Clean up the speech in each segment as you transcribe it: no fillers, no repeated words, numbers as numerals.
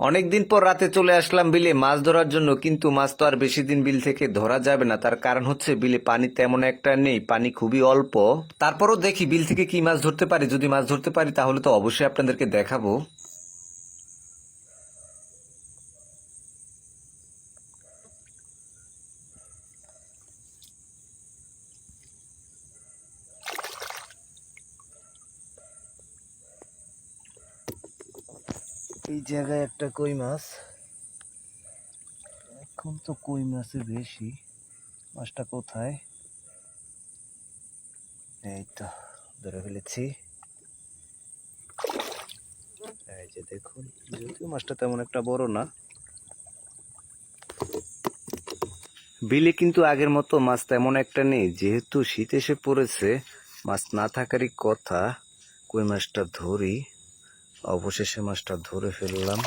অনেকদিন পর রাতে চলে আসলাম বিলে মাছ ধরার জন্য, কিন্তু মাছ তো আর বেশি দিন বিল থেকে ধরা যাবে না। তার কারণ হচ্ছে বিলে পানি তেমন একটা নেই, পানি খুবই অল্প। তারপরও দেখি বিল থেকে কি মাছ ধরতে পারি। যদি মাছ ধরতে পারি তাহলে তো অবশ্যই আপনাদেরকে দেখাবো। এই জায়গায় একটা কই মাছ, এখন তো কই মাছের বেশি। মাছটা কোথায়? এই তো ধরে ফেলেছি। এই যে দেখুন, যদিও মাছটা তেমন একটা বড় না। বিলে কিন্তু আগের মতো মাছ তেমন একটা নেই, যেহেতু শীত এসে পড়েছে। মাছ না থাকারই কথা। কই মাছটা ধরি, অবশেষে মাছটা ধরে ফেললাম।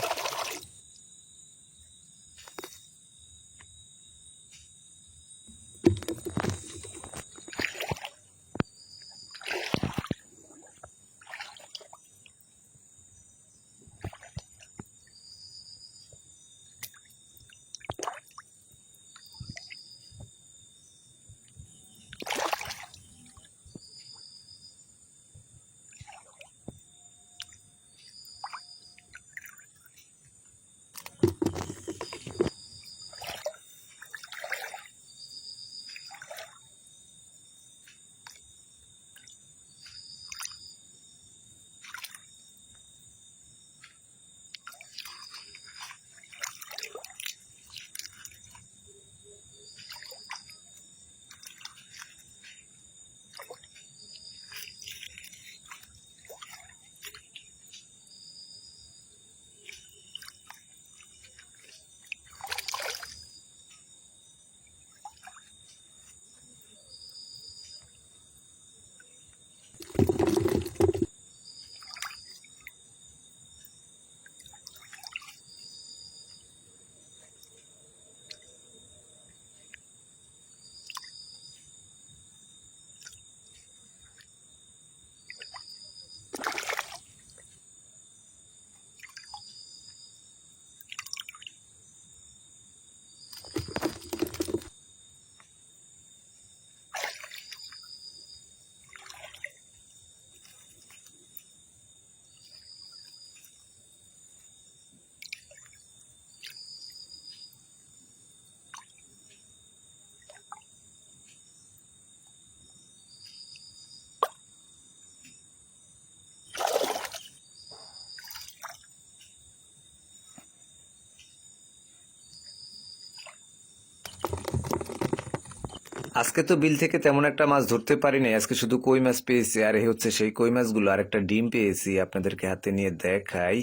আজকে তো বিল থেকে তেমন একটা মাছ ধরতে পারিনি, আজকে শুধু কই মাছ পেয়েছি। আর এই হচ্ছে সেই কই মাছগুলো। আর একটা ডিম পেয়েছি, আপনাদেরকে হাতে নিয়ে দেখাই।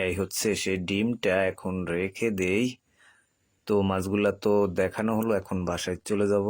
এই হচ্ছে সেই ডিমটা, এখন রেখে দেই। তো মাছগুলা তো দেখানো হলো, এখন বাসায় চলে যাব।